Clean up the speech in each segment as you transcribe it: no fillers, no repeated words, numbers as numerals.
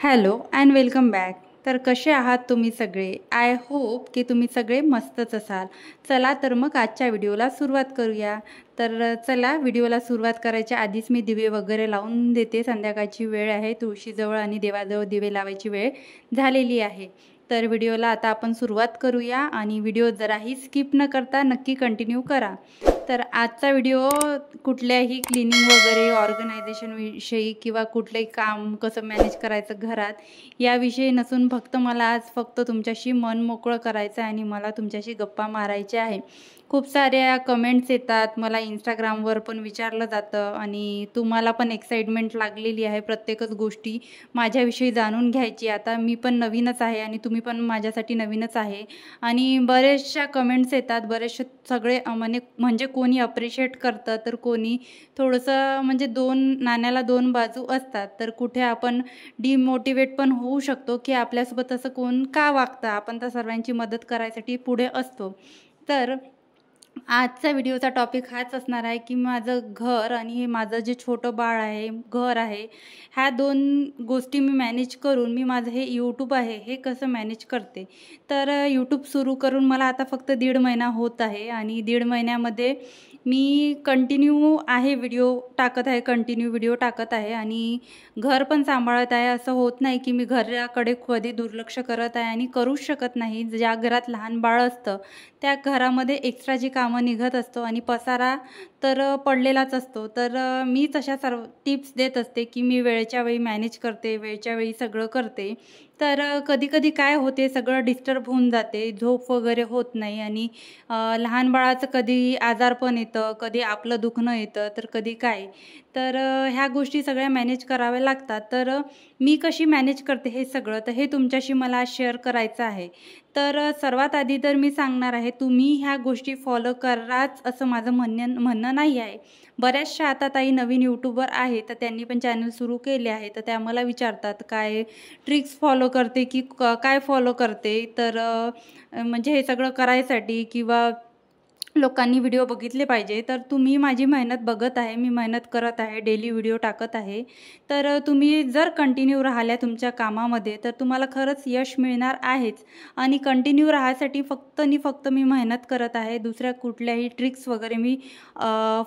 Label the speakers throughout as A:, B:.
A: Hello and welcome back. तर कसे आहात तुम्ही सगळे? आय होप की तुम्ही सगळे मस्तच असाल. चला तर मग आजच्या व्हिडिओला सुरुवात करूया. तर चला व्हिडिओला सुरुवात करायच्या आधीच मी दिवे वगैरे लावून देते. संध्याकाळची वेळ आहे, तुळशीजवळ आणि देवाजवळ दिवे लावायची वेळ झालेली आहे. तर व्हिडिओला आता आपण सुरुवात करूया आणि व्हिडिओ जराही स्किप न करता नक्की कंटिन्यू करा. तर आजचा व्हिडिओ कुठल्याही क्लिनिंग वगैरे ऑर्गनायझेशनविषयी किंवा कुठलंही काम कसं मॅनेज करायचं घरात याविषयी नसून फक्त मला आज फक्त तुमच्याशी मन मोकळं करायचं आहे आणि मला तुमच्याशी गप्पा मारायच्या आहे. खूप साऱ्या कमेंट्स येतात, मला इंस्टाग्रामवर पण विचारलं जातं आणि तुम्हाला पण एक्साइटमेंट लागलेली आहे प्रत्येकच गोष्टी माझ्याविषयी जाणून घ्यायची. आता मी पण नवीनच आहे आणि तुम्ही पण माझ्यासाठी नवीनच आहे आणि बरेचशा कमेंट्स येतात. बरेचसे सगळे म्हणजे कोणी अप्रिशिएट करतं तर कोणी थोडंसं म्हणजे नाण्याला दोन बाजू असतात. तर कुठे आपण डिमोटिवेट पण होऊ शकतो की आपल्यासोबत असं कोण का वागतं. आपण तर सर्वांची मदत करायसाठी पुढे असतो. तर आजचा व्हिडिओचा टॉपिक हाच असणार आहे की माझं घर आणि हे माझं जे छोटं बाळ आहे, घर आहे, ह्या दोन गोष्टी मी मॅनेज करून मी माझं हे यूट्यूब आहे हे कसं मॅनेज करते. तर यूट्यूब सुरू करून मला आता फक्त 1.5 महिना होत आहे आणि 1.5 महिन्यामध्ये मी कंटिन्यू व्हिडिओ टाकत आहे आणि घर पण सांभाळत आहे. असं होत नाही की मी घराकडे कधी दुर्लक्ष करत आहे आणि करूच शकत नाही. ज्या घरात लहान बाळ असतं त्या घरामध्ये एक्स्ट्रा जी कामं निघत असतो आणि पसारा तर पडलेलाच असतो. तर मी तशा सर्व टिप्स देत असते की मी वेळच्या वेळी मॅनेज करते, वेळच्या वेळी सगळं करते. तर कधी कधी काय होते, सगळं डिस्टर्ब होऊन जाते, झोप वगैरे होत नाही आणि लहान बाळाचं कधी आजारपण येतं, कधी आपलं दुखणं येतं, तर कधी काय. तर ह्या गोष्टी सगळ्या मॅनेज कराव्या लागतात. तर मी कशी मॅनेज करते हे सगळं, तर हे तुमच्याशी मला शेअर करायचं आहे. तर सर्वात आधी तर मी सांगणार आहे, तुम्ही ह्या गोष्टी फॉलो कराच असं माझं म्हणणं नाही आहे. बऱ्याचशा आता ताई नवीन यूट्यूबर आहे, तर त्यांनी पण चॅनल सुरू केले आहे. तर त्या मला विचारतात काय ट्रिक्स फॉलो करते की काय फॉलो करते. तर म्हणजे हे सगळं करायसाठी किंवा लोकांनी व्हिडिओ बघितले पाहिजे. तर तुम्ही माझी मेहनत बघत आहे, मी मेहनत करत आहे, डेली व्हिडिओ टाकत आहे. तर तुम्ही जर कंटिन्यू राहिल्या तुमच्या कामामध्ये तर तुम्हाला खरंच यश मिळणार आहेच. आणि कंटिन्यू राहायसाठी फक्त मी मेहनत करत आहे. दुसऱ्या कुठल्याही ट्रिक्स वगैरे मी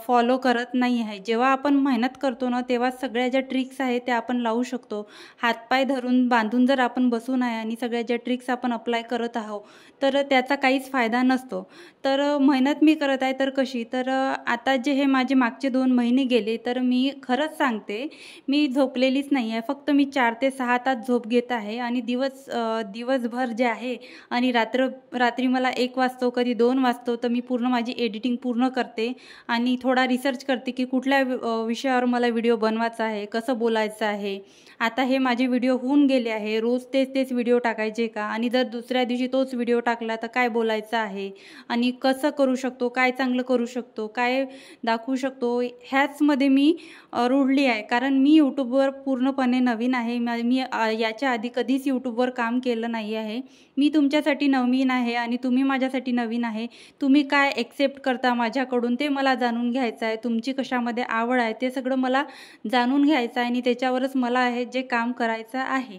A: फॉलो करत नाही आहे. जेव्हा आपण मेहनत करतो ना तेव्हा सगळ्या ज्या ट्रिक्स आहेत त्या आपण लावू शकतो. हातपाय धरून बांधून जर आपण बसून आहे आणि सगळ्या ज्या ट्रिक्स आपण अप्लाय करत आहोत तर त्याचा काहीच फायदा नसतो. तर मेहनत मी करत आहे. तर कशी, तर आता जे हे माझे मागचे 2 महिने गेले तर मी खरंच सांगते मी झोपलेलीच नाही आहे. फक्त मी 4 ते 6 तास झोप घेत आहे आणि दिवसभर जे आहे आणि रात्री मला 1 वाजतो, कधी 2 वाजतो. तर मी पूर्ण माझी एडिटिंग पूर्ण करते आणि थोडा रिसर्च करते की कुठल्या विषयावर मला व्हिडिओ बनवायचा आहे, कसं बोलायचं आहे. आता हे माझे व्हिडिओ होऊन गेले आहे. रोज तेच व्हिडिओ टाकायचे का, आणि जर दुसऱ्या दिवशी तोच व्हिडिओ टाकला तर काय बोलायचं आहे आणि कसं करू शकतो, काय चांगलं करू शकतो, काय दाखवू शकतो, ह्याचमध्ये मी रुळली आहे. कारण मी यूट्यूबवर पूर्णपणे नवीन आहे. मी याच्या आधी कधीच यूट्यूबवर काम केलं नाही आहे. मी तुमच्यासाठी नवीन आहे आणि तुम्ही माझ्यासाठी नवीन आहे. तुम्ही काय एक्सेप्ट करता माझ्याकडून ते मला जाणून घ्यायचं आहे. तुमची कशामध्ये आवड आहे ते सगळं मला जाणून घ्यायचं आहे आणि त्याच्यावरच मला हे जे काम करायचं आहे.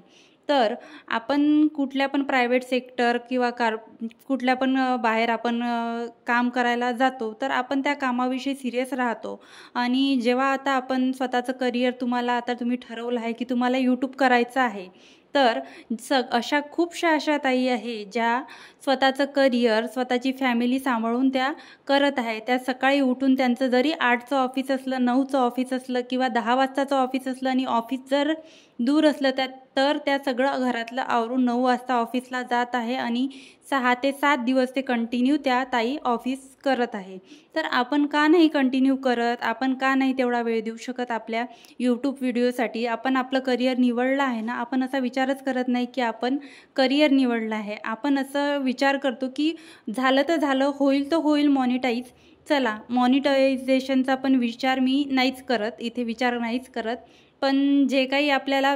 A: तर आपण कुठल्या पण प्रायव्हेट सेक्टर किंवा कुठल्या पण बाहेर आपण काम करायला जातो तर आपण त्या कामाविषयी सिरियस राहतो. आणि जेव्हा आता आपण स्वतःचं करिअर तुम्ही ठरवलं आहे की तुम्हाला यूट्यूब करायचं आहे, तर अशा खूपशा अशा ताई आहे ज्या स्वतःचं करिअर, स्वतःची फॅमिली सांभाळून त्या करत आहे. त्या सकाळी उठून त्यांचं जरी 8चं ऑफिस असलं, 9चं ऑफिस असलं किंवा 10 वाजताचं ऑफिस असलं आणि ऑफिस जर दूर असलं तर त्या सगळं घरातलं आवरून 9 वाजता ऑफिसला जात आहे आणि 6 ते 7 दिवस ते कंटिन्यू त्या ताई ऑफिस करत आहे. तर आपण का नाही कंटिन्यू करत? आपण का नाही तेवढा वेळ देऊ शकत आपल्या यूट्यूब व्हिडिओसाठी? आपण आपलं करिअर निवडलं आहे ना, आपण असा विचारच करत नाही की आपण करिअर निवडलं आहे. आपण असं विचार करतो की झालं तर झालं, होईल तर होईल मॉनिटाईज. चला, मॉनिटायझेशनचा पण विचार मी नाहीच करत, इथे विचार नाहीच करत. पण जे काही आपल्याला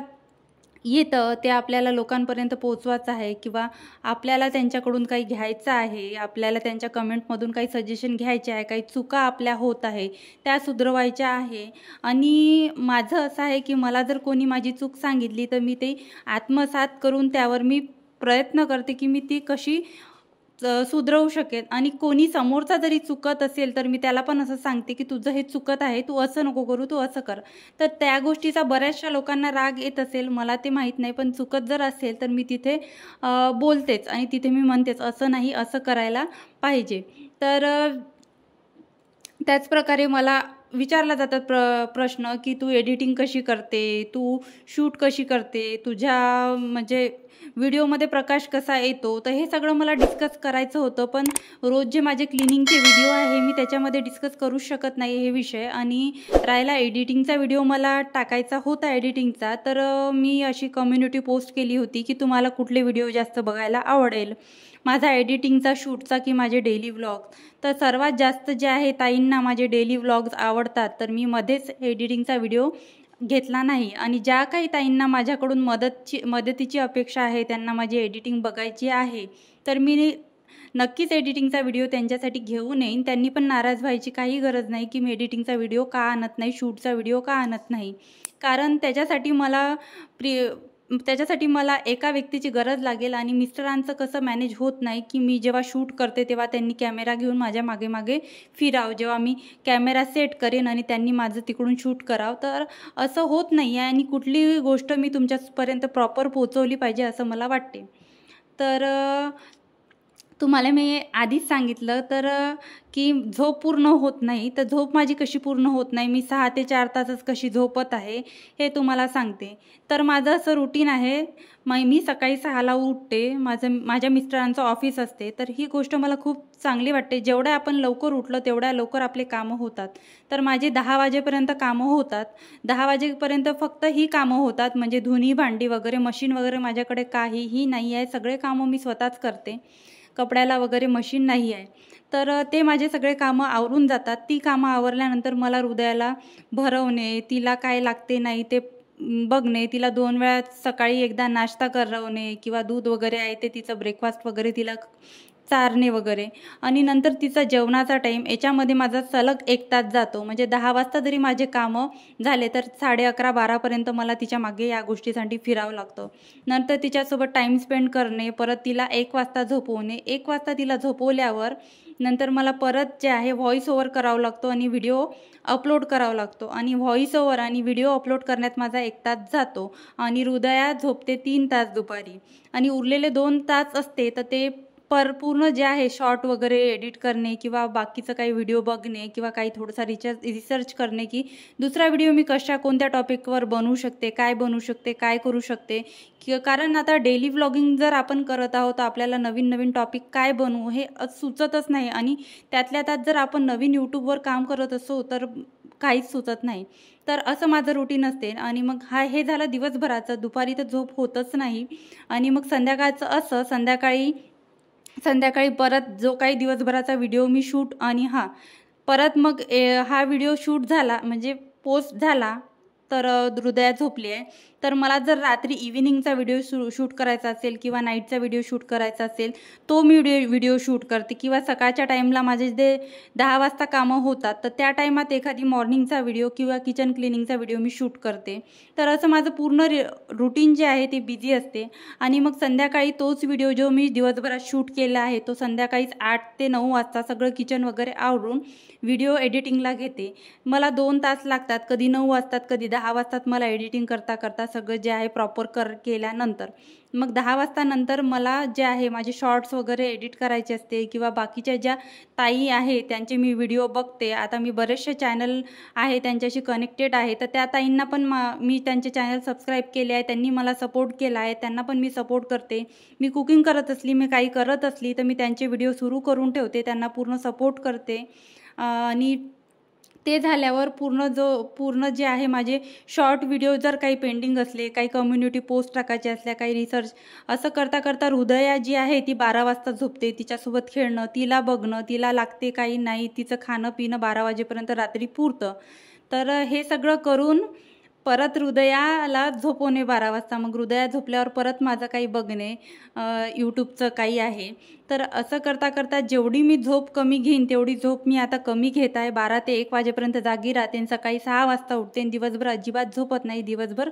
A: येतं ते आपल्याला लोकांपर्यंत पोहोचवायचं आहे किंवा आपल्याला त्यांच्याकडून काही घ्यायचं आहे, आपल्याला त्यांच्या कमेंटमधून काही सजेशन घ्यायचे आहे, काही चुका आपल्या होत आहे त्या सुधरवायच्या आहे. आणि माझं असं आहे की मला जर कोणी माझी चूक सांगितली तर मी ते आत्मसात करून त्यावर मी प्रयत्न करते की मी ती कशी सुधरवू शकेल. आणि कोणी समोरचा जरी चुकत असेल तर मी त्याला पण असं सांगते की तुझं हे चुकत आहे, तू असं नको करू, तू असं कर. तर त्या गोष्टीचा बऱ्याचशा लोकांना राग येत असेल, मला ते माहीत नाही, पण चुकत जर असेल तर मी तिथे बोलतेच आणि तिथे मी म्हणतेच असं नाही, असं करायला पाहिजे. तर त्याचप्रकारे मला विचारला जातात प्रश्न की तू एडिटिंग कशी करते, तू शूट कशी करते, तुझ्या म्हणजे व्हिडिओमध्ये प्रकाश कसा येतो. तर हे सगळं मला डिस्कस करायचं होतं, पण रोज जे माझे क्लिनिंगचे व्हिडिओ आहे मी त्याच्यामध्ये डिस्कस करूच शकत नाही हे विषय. आणि राहिला एडिटिंगचा व्हिडिओ मला टाकायचा होता एडिटिंगचा, तर मी अशी कम्युनिटी पोस्ट केली होती की तुम्हाला कुठले व्हिडिओ जास्त बघायला आवडेल, माझा एडिटिंगचा, शूटचा की माझे डेली व्लॉग. तर सर्वात जास्त जे आहे ताईंना माझे डेली व्लॉग्स आवडतात, तर मी मध्येच एडिटिंगचा व्हिडिओ घेतला नाही. आणि ज्या काही ताईंना माझ्याकडून मदतीची अपेक्षा आहे, त्यांना माझी एडिटिंग बघायची आहे, तर मी नक्कीच एडिटिंगचा व्हिडिओ त्यांच्यासाठी घेऊन येईन. त्यांनी पण नाराज व्हायची काही गरज नाही की मी एडिटिंगचा व्हिडिओ का आणत नाही, शूटचा व्हिडिओ का आणत नाही. कारण त्याच्यासाठी मला एका व्यक्तीची गरज लागेल आणि मिस्टरांचं कसं मॅनेज होत नाही की मी जेव्हा शूट करते तेव्हा त्यांनी कॅमेरा घेऊन माझ्या मागे मागे फिरावं, जेव्हा मी कॅमेरा सेट करेन आणि त्यांनी माझं तिकडून शूट करावं. तर असं होत नाही आहे आणि कुठलीही गोष्ट मी तुमच्यापर्यंत प्रॉपर पोहोचवली पाहिजे असं मला वाटते. तर तुम्हाला मी आधीच सांगितलं तर की झोप पूर्ण होत नाही. तर झोप माझी कशी पूर्ण होत नाही, मी 6 ते 4 तासच कशी झोपत आहे हे तुम्हाला सांगते. तर माझं असं रुटीन आहे, मी सकाळी 6ला उठते, माझ्या मिस्टरांचं ऑफिस असते. तर ही गोष्ट मला खूप चांगली वाटते, जेवढ्या आपण लवकर उठलं तेवढ्या लवकर आपले कामं होतात. तर माझे 10 वाजेपर्यंत कामं होतात. 10 वाजेपर्यंत फक्त ही कामं होतात, म्हणजे धुणी भांडी वगैरे, मशीन वगैरे माझ्याकडे काहीही नाही आहे, सगळे कामं मी स्वतःच करते. कपड्याला वगैरे मशीन नाही आहे. तर ते माझे सगळे कामं आवरून जातात. ती कामं आवरल्यानंतर मला हृदयाला भरवणे, तिला काय लागते नाही ते बघणे, तिला 2 वेळा सकाळी एकदा नाश्ता करवणे किंवा दूध वगैरे आहे ते तिचं ब्रेकफास्ट वगैरे तिला चारणे वगैरे, आणि नंतर तिचा जेवणाचा टाईम, याच्यामध्ये माझा सलग 1 तास जातो. म्हणजे 10 वाजता जरी माझे कामं झाले तर 11:30-12पर्यंत मला तिच्या मागे या गोष्टीसाठी फिरावं लागतं. नंतर तिच्यासोबत टाईम स्पेंड करणे, परत तिला 1 वाजता झोपवणे. 1 वाजता तिला झोपवल्यावर नंतर मला परत जे आहे व्हॉईस ओव्हर करावं लागतो आणि व्हिडिओ अपलोड करावा लागतो. आणि व्हॉईस ओव्हर आणि व्हिडिओ अपलोड करण्यात माझा 1 तास जातो. आणि हृदया झोपते 3 तास दुपारी, आणि उरलेले 2 तास असते तर ते पूर्ण जे आहे शॉर्ट वगैरे एडिट करणे किंवा बाकीचं काही व्हिडिओ बघणे किंवा काही थोडासा रिसर्च करणे की दुसरा व्हिडिओ मी कोणत्या टॉपिकवर बनवू शकते, काय बनवू शकते, काय करू शकते. कारण आता डेली व्लॉगिंग जर आपण करत आहोत तर आपल्याला नवीन नवीन टॉपिक काय बनवू हे सुचतच नाही. आणि त्यातल्या त्यात जर आपण नवीन यूट्यूबवर काम करत असो तर काहीच सुचत नाही. तर असं माझं रुटीन असते. आणि मग हे झालं दिवसभराचं. दुपारी तर झोप होतच नाही. आणि मग संध्याकाळचं असं, संध्याकाळी परत जो काही दिवसभराचा व्हिडिओ मी शूट, आणि परत मग हा व्हिडिओ शूट झाला म्हणजे पोस्ट झाला तर हृदया झोपली आहे. तर मला जर रात्री इव्हिनिंगचा व्हिडिओ शूट करायचा असेल किंवा नाईटचा व्हिडिओ शूट करायचा असेल तो मी व्हिडिओ शूट करते. किंवा सकाळच्या टाईमला माझे जे 10 वाजता कामं होतात तर त्या टाईमात एखादी मॉर्निंगचा व्हिडिओ किंवा किचन क्लिनिंगचा व्हिडिओ मी शूट करते. तर असं माझं पूर्ण रुटीन जे आहे ते बिझी असते. आणि मग संध्याकाळी तोच व्हिडिओ जो मी दिवसभरात शूट केला आहे तो संध्याकाळीच 8 ते 9 वाजता सगळं किचन वगैरे आवरून व्हिडिओ एडिटिंगला घेते. मला 2 तास लागतात, कधी 9 वाजतात, कधी 10 वाजतात मला एडिटिंग करता करता सगळं जे आहे प्रॉपर केल्यानंतर. मग 10 वाजता नंतर मला जे आहे माझे शॉर्ट्स वगैरे एडिट करायचे असते किंवा बाकीच्या ज्या ताई आहे त्यांचे मी व्हिडिओ बघते. आता मी बरेचसे चॅनल आहे त्यांच्याशी कनेक्टेड आहे, तर त्या ताईंना पण मी त्यांचे चॅनल सबस्क्राईब केले आहे, त्यांनी मला सपोर्ट केला आहे, त्यांना पण मी सपोर्ट करते. मी कुकिंग करत असली, मी काही करत असली तर मी त्यांचे व्हिडिओ सुरू करून ठेवते, त्यांना पूर्ण सपोर्ट करते. आणि ते झाल्यावर पूर्ण जे आहे माझे शॉर्ट व्हिडिओ जर काही पेंडिंग असले, काही कम्युनिटी पोस्ट टाकायचे असल्या, काही रिसर्च, असं करता करता हृदया जी आहे ती 12 वाजता झोपते. तिच्यासोबत खेळणं, तिला बघणं, तिला लागते काही नाही, तिचं खाणं पिणं 12 वाजेपर्यंत रात्री पुरतं. तर हे सगळं करून परत हृदयाला झोपवणे 12 वाजता, मग हृदया झोपल्यावर परत माझं काही बघणे, यूट्यूबचं काही आहे. तर असं करता करता जेवढी मी झोप कमी घेईन तेवढी झोप मी आता कमी घेत आहे. 12 ते 1 वाजेपर्यंत जागी राहते आणि सकाळी 6 वाजता उठते आणि दिवसभर अजिबात झोपत नाही, दिवसभर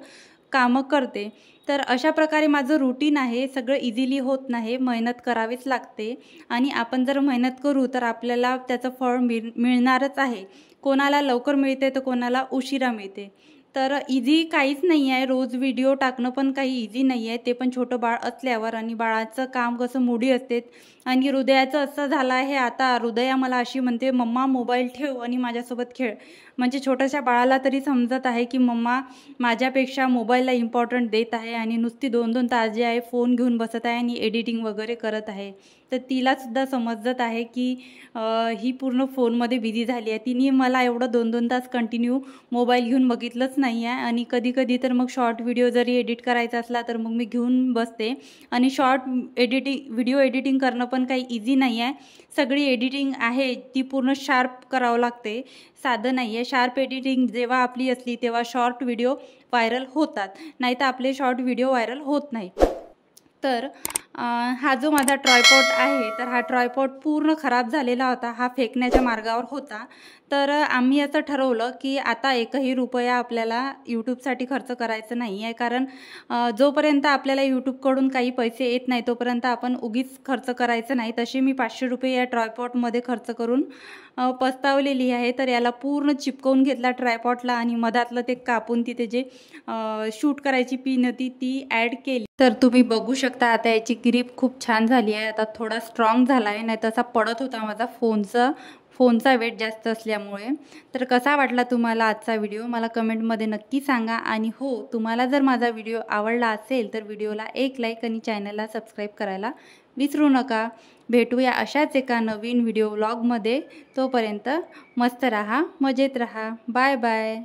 A: कामं करते. तर अशा प्रकारे माझं रुटीन आहे. सगळं इझिली होत नाही, मेहनत करावीच लागते आणि आपण जर मेहनत करू तर आपल्याला त्याचं फळ मिळणारच आहे. कोणाला लवकर मिळते तर कोणाला उशिरा मिळते. तर इझी काहीच नाही आहे. रोज व्हिडिओ टाकणं पण काही इझी नाही आहे, ते पण छोटं बाळ असल्यावर. आणि बाळाचं काम कसं मुडी असते आणि हृदयाचं असं झालं आहे आता, हृदया मला अशी म्हणते, मम्मा मोबाईल ठेव आणि माझ्यासोबत खेळ. म्हणजे छोट्याशा बाळाला तरी समजत आहे की मम्मा माझ्यापेक्षा मोबाईलला इम्पॉर्टंट देत आहे आणि नुसती 2-2 तास जे आहे फोन घेऊन बसत आहे आणि एडिटिंग वगैरे करत आहे. तर तिलासुद्धा समजत आहे की ही पूर्ण फोनमध्ये बिझी झाली आहे. तिने मला एवढं 2-2 तास कंटिन्यू मोबाईल घेऊन बघितलंच नाही आहे. आणि कधी तर मग शॉर्ट व्हिडिओ जरी एडिट करायचा असला तर मग मी घेऊन बसते. आणि व्हिडिओ एडिटिंग करणं पण काही इझी नाही आहे. सगळी एडिटिंग आहे ती पूर्ण शार्प करावं लागते, साधं नाही आहे. शार्प एडिटिंग जेव्हा आपली असली तेव्हा शॉर्ट व्हिडिओ व्हायरल होतात, नाही तर आपले शॉर्ट व्हिडिओ व्हायरल होत नाही. तर हा जो माझा ट्रायपॉड आहे, तर हा ट्रायपॉड पूर्ण खराब झालेला होता, हा फेकण्याच्या मार्गावर होता. तर आम्ही असं ठरवलं की आता एकही रुपया आपल्याला यूट्यूबसाठी खर्च करायचं नाही आहे. कारण जोपर्यंत आपल्याला यूट्यूबकडून काही पैसे येत नाही तोपर्यंत आपण उगीच खर्च करायचं नाही. तसे मी 500 रुपये या ट्रायपॉडमध्ये खर्च करून पस्तावलेली आहे. तर याला पूर्ण चिपकवून घेतला ट्रायपॉडला आणि मधातलं ते कापून तिथे जे शूट करायची पिन होती ती ॲड केली. तर तुम्ही बघू शकता आता याची ग्रिप खूप छान झाली आहे. आता थोडा स्ट्रॉंग झाला आहे, नाही तसा पडत होता माझा फोनचा वेट जास्त असल्यामुळे. तर कसा वाटला तुम्हाला आजचा व्हिडिओ मला कमेंटमध्ये नक्की सांगा. आणि हो, तुम्हाला जर माझा व्हिडिओ आवडला असेल तर व्हिडिओला एक लाईक आणि चॅनलला सबस्क्राईब करायला विसरू नका. भेटूया अशाच एका नवीन व्हिडिओ व्लॉगमध्ये. तोपर्यंत मस्त राहा, मजेत राहा. Bye bye.